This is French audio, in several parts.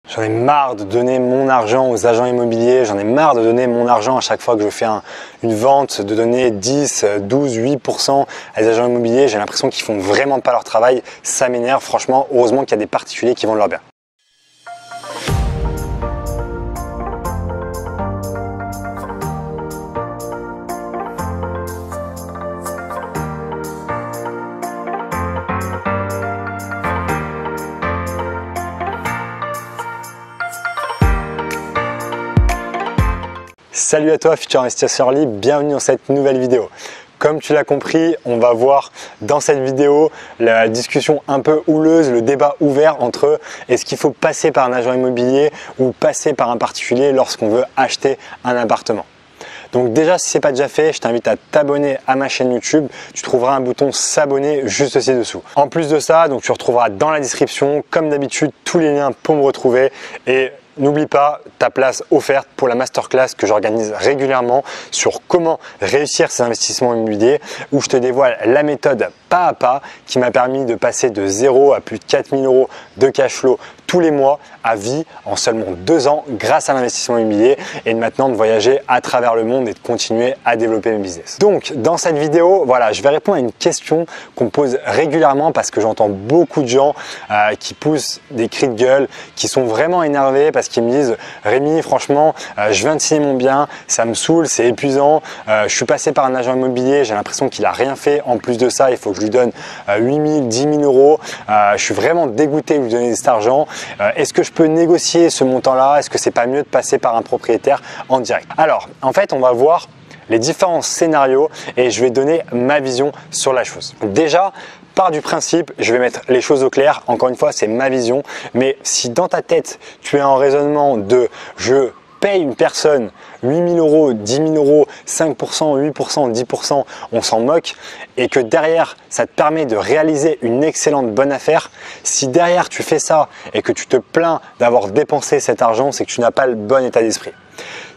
J'en ai marre de donner mon argent aux agents immobiliers, j'en ai marre de donner mon argent à chaque fois que je fais une vente, de donner 10, 12, 8% à des agents immobiliers. J'ai l'impression qu'ils font vraiment pas leur travail, ça m'énerve. Franchement, heureusement qu'il y a des particuliers qui vendent leur bien. Salut à toi futur investisseur libre, bienvenue dans cette nouvelle vidéo. Comme tu l'as compris, on va voir dans cette vidéo la discussion un peu houleuse, le débat ouvert entre est-ce qu'il faut passer par un agent immobilier ou passer par un particulier lorsqu'on veut acheter un appartement. Donc déjà, si ce n'est pas déjà fait, je t'invite à t'abonner à ma chaîne YouTube. Tu trouveras un bouton s'abonner juste ci-dessous. En plus de ça, donc tu retrouveras dans la description, comme d'habitude, tous les liens pour me retrouver. Et n'oublie pas ta place offerte pour la masterclass que j'organise régulièrement sur comment réussir ses investissements immobiliers, où je te dévoile la méthode pas à pas qui m'a permis de passer de 0 à plus de 4000 € de cash flow tous les mois à vie en seulement 2 ans grâce à l'investissement immobilier et de maintenant de voyager à travers le monde et de continuer à développer mes business. Donc dans cette vidéo, voilà, je vais répondre à une question qu'on me pose régulièrement parce que j'entends beaucoup de gens qui poussent des cris de gueule, qui sont vraiment énervés parce qu'ils me disent Rémi, franchement, je viens de signer mon bien, ça me saoule, c'est épuisant, je suis passé par un agent immobilier, j'ai l'impression qu'il n'a rien fait. En plus de ça, il faut que je lui donne 8 000, 10 000 €. Je suis vraiment dégoûté de lui donner cet argent. Est-ce que je peux négocier ce montant-là? Est-ce que c'est pas mieux de passer par un propriétaire en direct? Alors, en fait, on va voir les différents scénarios et je vais donner ma vision sur la chose. Déjà, part du principe, je vais mettre les choses au clair. Encore une fois, c'est ma vision. Mais si dans ta tête, tu es en raisonnement de je paye une personne 8 000 €, 10 000 €, 5%, 8%, 10%, on s'en moque et que derrière, ça te permet de réaliser une excellente bonne affaire. Si derrière, tu fais ça et que tu te plains d'avoir dépensé cet argent, c'est que tu n'as pas le bon état d'esprit.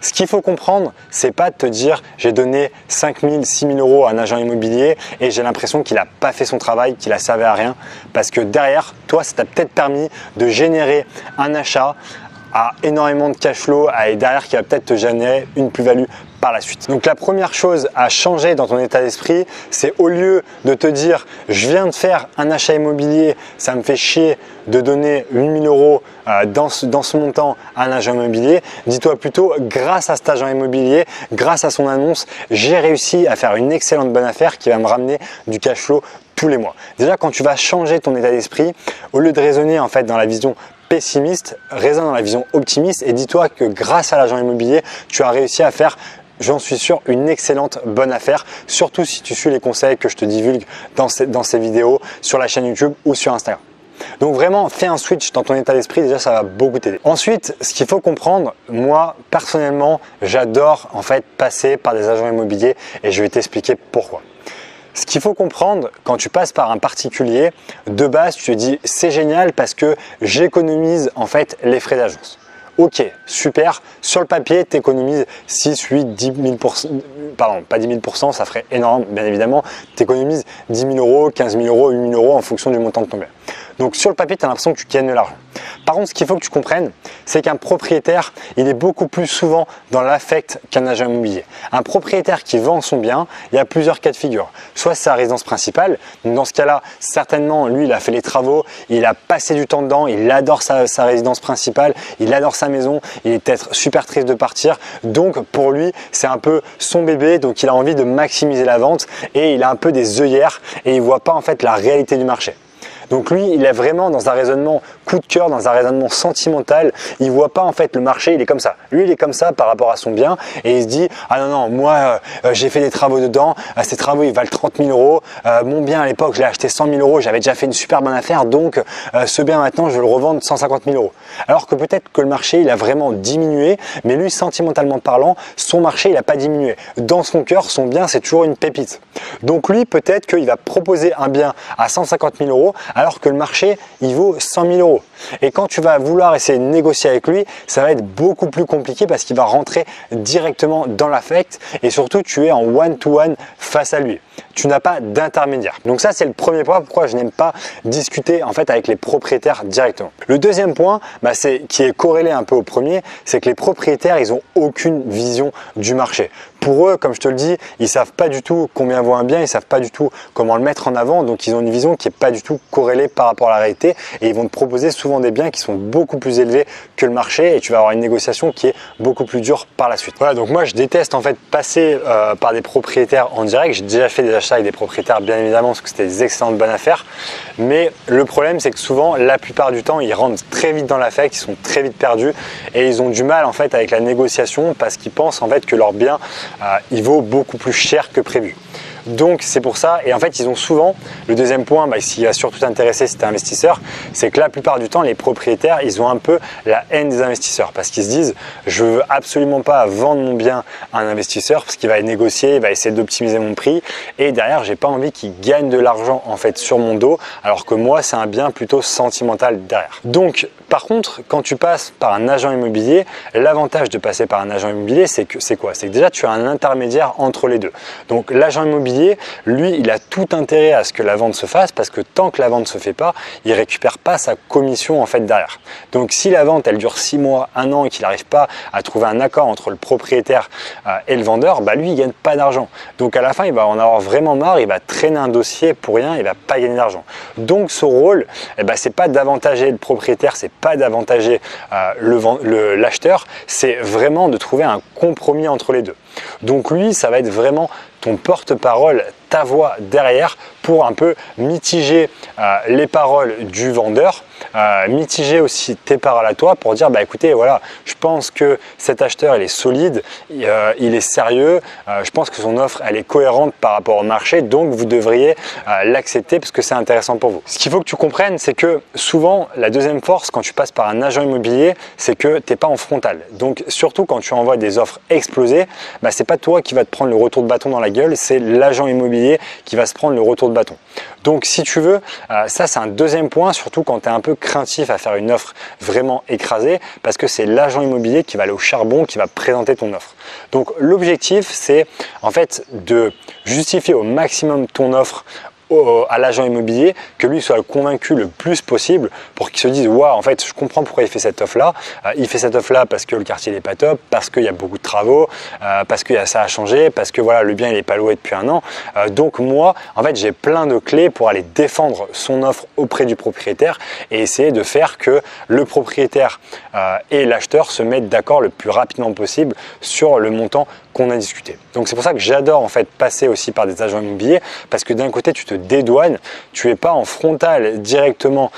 Ce qu'il faut comprendre, c'est pas de te dire j'ai donné 5 000, 6 000 € à un agent immobilier et j'ai l'impression qu'il n'a pas fait son travail, qu'il a servi à rien. Parce que derrière, toi, ça t'a peut-être permis de générer un achat à énormément de cash flow et derrière qui va peut-être te générer une plus-value par la suite. Donc la première chose à changer dans ton état d'esprit, c'est au lieu de te dire je viens de faire un achat immobilier, ça me fait chier de donner 8 000 € dans ce montant à un agent immobilier, dis-toi plutôt grâce à cet agent immobilier, grâce à son annonce, j'ai réussi à faire une excellente bonne affaire qui va me ramener du cash flow tous les mois. Déjà quand tu vas changer ton état d'esprit, au lieu de raisonner en fait dans la vision pessimiste, raisonne dans la vision optimiste et dis-toi que grâce à l'agent immobilier, tu as réussi à faire, j'en suis sûr, une excellente bonne affaire, surtout si tu suis les conseils que je te divulgue dans ces vidéos sur la chaîne YouTube ou sur Instagram. Donc vraiment, fais un switch dans ton état d'esprit, déjà ça va beaucoup t'aider. Ensuite, ce qu'il faut comprendre, moi personnellement, j'adore en fait passer par des agents immobiliers et je vais t'expliquer pourquoi. Ce qu'il faut comprendre quand tu passes par un particulier, de base tu te dis c'est génial parce que j'économise en fait les frais d'agence. Ok, super, sur le papier tu économises 6, 8, 10 000%, pardon, pas 10 000%, ça ferait énorme bien évidemment, tu économises 10 000 €, 15 000 €, 8 000 € en fonction du montant de ton bien. Donc sur le papier, tu as l'impression que tu gagnes de l'argent. Par contre, ce qu'il faut que tu comprennes, c'est qu'un propriétaire, il est beaucoup plus souvent dans l'affect qu'un agent immobilier. Un propriétaire qui vend son bien, il y a plusieurs cas de figure. Soit c'est sa résidence principale, donc dans ce cas-là, certainement, lui, il a fait les travaux, il a passé du temps dedans, il adore sa résidence principale, il adore sa maison, il est peut-être super triste de partir. Donc pour lui, c'est un peu son bébé, donc il a envie de maximiser la vente et il a un peu des œillères et il ne voit pas en fait la réalité du marché. Donc lui, il est vraiment dans un raisonnement coup de cœur, dans un raisonnement sentimental. Il voit pas en fait le marché, il est comme ça. Lui, il est comme ça par rapport à son bien et il se dit ah non, moi j'ai fait des travaux dedans, ces travaux ils valent 30 000 €. Mon bien à l'époque, je l'ai acheté 100 000 €, j'avais déjà fait une super bonne affaire, donc ce bien maintenant, je vais le revendre 150 000 €. Alors que peut-être que le marché, il a vraiment diminué, mais lui, sentimentalement parlant, son marché, il n'a pas diminué. Dans son cœur, son bien, c'est toujours une pépite. Donc lui, peut-être qu'il va proposer un bien à 150 000 € alors que le marché il vaut 100 000 euros. Et quand tu vas vouloir essayer de négocier avec lui, ça va être beaucoup plus compliqué parce qu'il va rentrer directement dans l'affect et surtout tu es en one-to-one face à lui. Tu n'as pas d'intermédiaire. Donc ça c'est le premier point pourquoi je n'aime pas discuter en fait avec les propriétaires directement. Le deuxième point qui est corrélé un peu au premier, c'est que les propriétaires ils ont aucune vision du marché. Pour eux, comme je te le dis, ils savent pas du tout combien vaut un bien, ils savent pas du tout comment le mettre en avant, donc ils ont une vision qui est pas du tout corrélée par rapport à la réalité et ils vont te proposer souvent des biens qui sont beaucoup plus élevés que le marché et tu vas avoir une négociation qui est beaucoup plus dure par la suite. Voilà, donc moi je déteste en fait passer par des propriétaires en direct. J'ai déjà fait des achats avec des propriétaires bien évidemment parce que c'était des excellentes bonnes affaires, mais le problème c'est que souvent la plupart du temps ils rentrent très vite dans l'affect, ils sont très vite perdus et ils ont du mal en fait avec la négociation parce qu'ils pensent en fait que leur bien il vaut beaucoup plus cher que prévu. Donc c'est pour ça, et en fait ils ont souvent, le deuxième point, qui va surtout t'intéresser si tu es investisseur, c'est que la plupart du temps les propriétaires ils ont un peu la haine des investisseurs parce qu'ils se disent je veux absolument pas vendre mon bien à un investisseur parce qu'il va négocier, il va essayer d'optimiser mon prix et derrière j'ai pas envie qu'il gagne de l'argent en fait sur mon dos alors que moi c'est un bien plutôt sentimental derrière. Donc par contre quand tu passes par un agent immobilier, l'avantage de passer par un agent immobilier c'est quoi? C'est que déjà tu as un intermédiaire entre les deux. Donc l'agent immobilier lui, il a tout intérêt à ce que la vente se fasse parce que tant que la vente ne se fait pas, il ne récupère pas sa commission en fait derrière. Donc si la vente elle dure 6 mois, 1 an et qu'il n'arrive pas à trouver un accord entre le propriétaire et le vendeur, lui il ne gagne pas d'argent. Donc à la fin il va en avoir vraiment marre, il va traîner un dossier pour rien, il ne va pas gagner d'argent. Donc son rôle, c'est pas d'avantager le propriétaire, c'est pas d'avantager l'acheteur, c'est vraiment de trouver un compromis entre les deux. Donc lui, ça va être vraiment ton porte-parole, ta voix derrière pour un peu mitiger les paroles du vendeur, mitiger aussi tes paroles à toi pour dire écoutez voilà, je pense que cet acheteur il est solide, il est sérieux, je pense que son offre elle est cohérente par rapport au marché, donc vous devriez l'accepter parce que c'est intéressant pour vous. Ce qu'il faut que tu comprennes, c'est que souvent la deuxième force quand tu passes par un agent immobilier, c'est que tu n'es pas en frontal. Donc surtout quand tu envoies des offres explosées, c'est pas toi qui va te prendre le retour de bâton dans la gueule, c'est l'agent immobilier qui va se prendre le retour de bâton. Donc si tu veux, ça c'est un deuxième point, surtout quand tu es un peu craintif à faire une offre vraiment écrasée, parce que c'est l'agent immobilier qui va aller au charbon, qui va présenter ton offre. Donc l'objectif c'est en fait de justifier au maximum ton offre à l'agent immobilier, que lui soit convaincu le plus possible pour qu'il se dise waouh, en fait je comprends pourquoi il fait cette offre là, il fait cette offre là parce que le quartier n'est pas top, parce qu'il y a beaucoup de travaux, parce que ça a changé, parce que voilà le bien il n'est pas loué depuis 1 an, donc moi en fait j'ai plein de clés pour aller défendre son offre auprès du propriétaire et essayer de faire que le propriétaire et l'acheteur se mettent d'accord le plus rapidement possible sur le montant qu'on a discuté. Donc c'est pour ça que j'adore en fait passer aussi par des agents immobiliers parce que d'un côté tu te dédouanes, tu n'es pas en frontal directement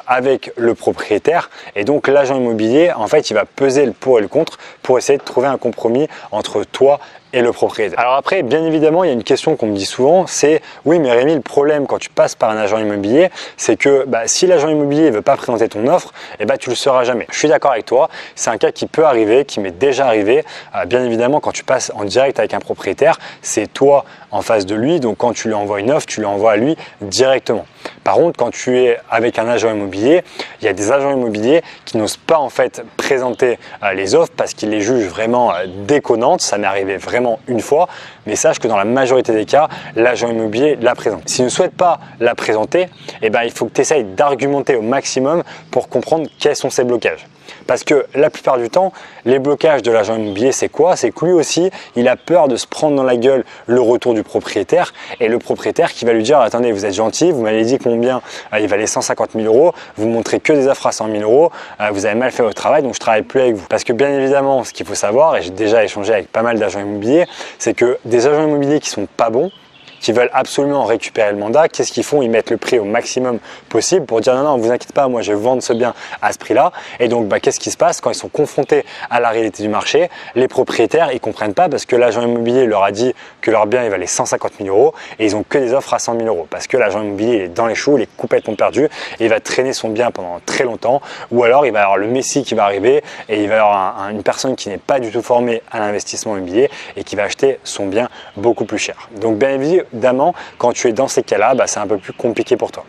avec le propriétaire et donc l'agent immobilier en fait il va peser le pour et le contre pour essayer de trouver un compromis entre toi et le propriétaire. Alors après, bien évidemment, il y a une question qu'on me dit souvent, c'est oui mais Rémi, le problème quand tu passes par un agent immobilier, c'est que si l'agent immobilier ne veut pas présenter ton offre, tu le sauras jamais. Je suis d'accord avec toi, c'est un cas qui peut arriver, qui m'est déjà arrivé. Bien évidemment, quand tu passes en direct avec un propriétaire, c'est toi en face de lui, donc quand tu lui envoies une offre, tu lui envoies à lui directement. Par contre, quand tu es avec un agent immobilier, il y a des agents immobiliers qui n'osent pas en fait présenter les offres parce qu'ils les jugent vraiment déconnantes. Ça m'est arrivé vraiment une fois, mais sache que dans la majorité des cas, l'agent immobilier la présente. S'il ne souhaite pas la présenter, il faut que tu essayes d'argumenter au maximum pour comprendre quels sont ces blocages. Parce que la plupart du temps, les blocages de l'agent immobilier, c'est quoi? C'est que lui aussi, il a peur de se prendre dans la gueule le retour du propriétaire et le propriétaire qui va lui dire « Attendez, vous êtes gentil, vous m'avez dit que mon bien, il valait 150 000 euros, vous ne montrez que des offres à 100 000 euros, vous avez mal fait votre travail, donc je ne travaille plus avec vous. » Parce que bien évidemment, ce qu'il faut savoir, et j'ai déjà échangé avec pas mal d'agents immobiliers, c'est que des agents immobiliers qui ne sont pas bons, qui veulent absolument récupérer le mandat, qu'est-ce qu'ils font? Ils mettent le prix au maximum possible pour dire non, vous inquiétez pas, moi je vais vendre ce bien à ce prix-là. Et donc qu'est-ce qui se passe quand ils sont confrontés à la réalité du marché? Les propriétaires, ils comprennent pas parce que l'agent immobilier leur a dit que leur bien il valait 150 000 euros et ils ont que des offres à 100 000 euros parce que l'agent immobilier il est dans les choux, il est complètement perdu et il va traîner son bien pendant très longtemps, ou alors il va y avoir le messie qui va arriver et il va y avoir une personne qui n'est pas du tout formée à l'investissement immobilier et qui va acheter son bien beaucoup plus cher. Donc bien évidemment, évidemment, quand tu es dans ces cas-là, c'est un peu plus compliqué pour toi.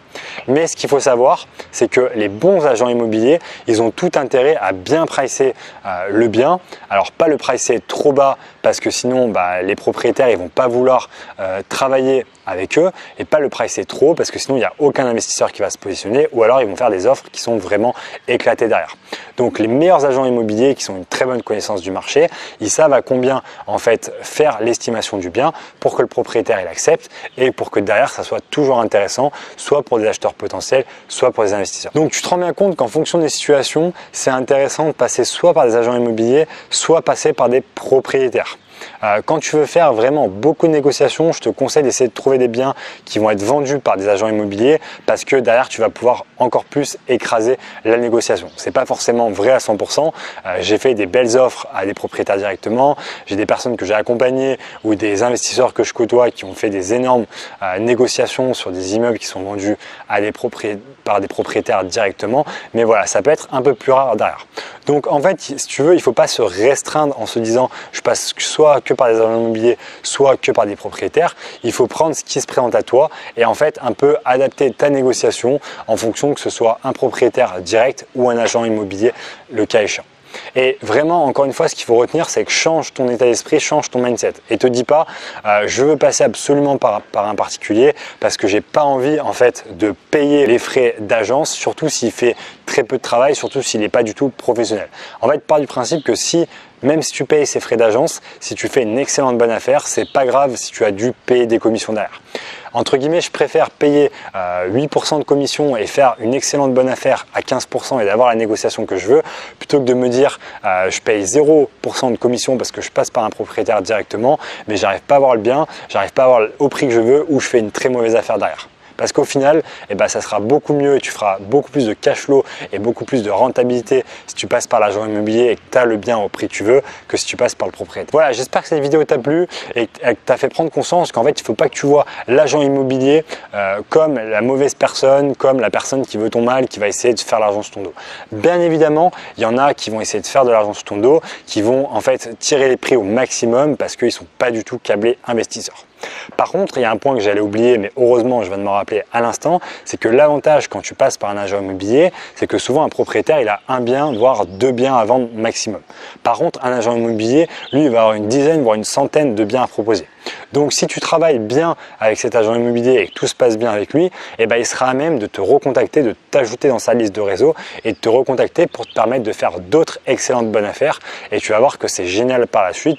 Mais ce qu'il faut savoir, c'est que les bons agents immobiliers, ils ont tout intérêt à bien pricer le bien. Alors pas le pricer trop bas parce que sinon les propriétaires ils vont pas vouloir travailler avec eux, et pas le pricer trop parce que sinon il n'y a aucun investisseur qui va se positionner, ou alors ils vont faire des offres qui sont vraiment éclatées derrière. Donc les meilleurs agents immobiliers qui ont une très bonne connaissance du marché, ils savent à combien en fait faire l'estimation du bien pour que le propriétaire il accepte et pour que derrière ça soit toujours intéressant, soit pour des acheteurs potentiels, soit pour des investisseurs. Donc tu te rends bien compte qu'en fonction des situations, c'est intéressant de passer soit par des agents immobiliers, soit passer par des propriétaires. Quand tu veux faire vraiment beaucoup de négociations, je te conseille d'essayer de trouver des biens qui vont être vendus par des agents immobiliers parce que derrière tu vas pouvoir encore plus écraser la négociation. C'est pas forcément vrai à 100%. J'ai fait des belles offres à des propriétaires directement. J'ai des personnes que j'ai accompagnées ou des investisseurs que je côtoie qui ont fait des énormes négociations sur des immeubles qui sont vendus à par des propriétaires directement. Mais voilà, ça peut être un peu plus rare derrière. Donc en fait, si tu veux, il ne faut pas se restreindre en se disant je passe soit que par des agents immobiliers, soit que par des propriétaires. Il faut prendre ce qui se présente à toi et en fait un peu adapter ta négociation en fonction que ce soit un propriétaire direct ou un agent immobilier, le cas échéant. Et vraiment, encore une fois, ce qu'il faut retenir, c'est que change ton état d'esprit, change ton mindset. Et te dis pas, je veux passer absolument par un particulier parce que j'ai pas envie en fait de payer les frais d'agence, surtout s'il fait très peu de travail, surtout s'il n'est pas du tout professionnel. En fait, pars du principe que même si tu payes ces frais d'agence, si tu fais une excellente bonne affaire, c'est pas grave si tu as dû payer des commissions derrière. Entre guillemets, je préfère payer 8% de commission et faire une excellente bonne affaire à 15% et d'avoir la négociation que je veux, plutôt que de me dire je paye 0% de commission parce que je passe par un propriétaire directement, mais j'arrive pas à avoir le bien, j'arrive pas à avoir au prix que je veux ou je fais une très mauvaise affaire derrière. Parce qu'au final, ça sera beaucoup mieux et tu feras beaucoup plus de cash flow et beaucoup plus de rentabilité si tu passes par l'agent immobilier et que tu as le bien au prix que tu veux que si tu passes par le propriétaire. Voilà, j'espère que cette vidéo t'a plu et que t'a fait prendre conscience qu'en fait, il ne faut pas que tu vois l'agent immobilier comme la mauvaise personne, comme la personne qui veut ton mal, qui va essayer de faire l'argent sur ton dos. Bien évidemment, il y en a qui vont essayer de faire de l'argent sur ton dos, qui vont en fait tirer les prix au maximum parce qu'ils ne sont pas du tout câblés investisseurs. Par contre, il y a un point que j'allais oublier, mais heureusement, je viens de me rappeler à l'instant, c'est que l'avantage quand tu passes par un agent immobilier, c'est que souvent un propriétaire, il a un bien, voire 2 biens à vendre maximum. Par contre, un agent immobilier, lui, il va avoir une dizaine, voire une centaine de biens à proposer. Donc, si tu travailles bien avec cet agent immobilier et que tout se passe bien avec lui, il sera à même de te recontacter, de t'ajouter dans sa liste de réseau et de te recontacter pour te permettre de faire d'autres excellentes bonnes affaires. Et tu vas voir que c'est génial par la suite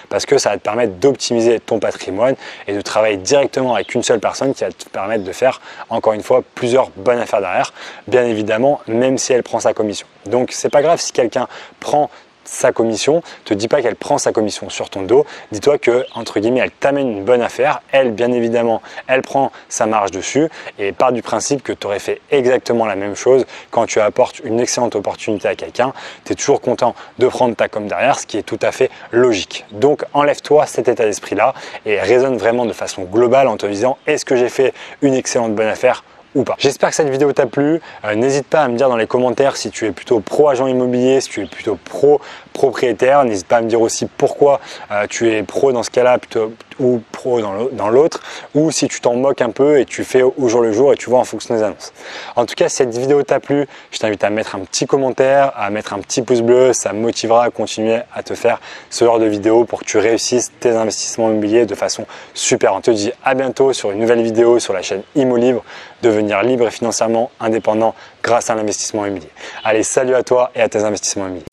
parce que ça va te permettre d'optimiser ton patrimoine et de travailler directement avec une seule personne qui va te permettre de faire, encore une fois, plusieurs bonnes affaires derrière. Bien évidemment, même si elle prend sa commission. Donc, c'est pas grave si quelqu'un prend sa commission, te dis pas qu'elle prend sa commission sur ton dos, dis-toi que entre guillemets elle t'amène une bonne affaire, elle bien évidemment elle prend sa marge dessus et part du principe que tu aurais fait exactement la même chose quand tu apportes une excellente opportunité à quelqu'un, tu es toujours content de prendre ta com derrière, ce qui est tout à fait logique. Donc enlève-toi cet état d'esprit là et raisonne vraiment de façon globale en te disant est-ce que j'ai fait une excellente bonne affaire ou pas. J'espère que cette vidéo t'a plu. N'hésite pas à me dire dans les commentaires si tu es plutôt pro agent immobilier, si tu es plutôt pro propriétaire. N'hésite pas à me dire aussi pourquoi tu es pro dans ce cas-là plutôt ou pro dans l'autre, ou si tu t'en moques un peu et tu fais au jour le jour et tu vois en fonction des annonces. En tout cas, si cette vidéo t'a plu, je t'invite à mettre un petit commentaire, à mettre un petit pouce bleu, ça me motivera à continuer à te faire ce genre de vidéos pour que tu réussisses tes investissements immobiliers de façon super. On te dit à bientôt sur une nouvelle vidéo sur la chaîne Immo Libre, devenir libre et financièrement indépendant grâce à l'investissement immobilier. Allez, salut à toi et à tes investissements immobiliers.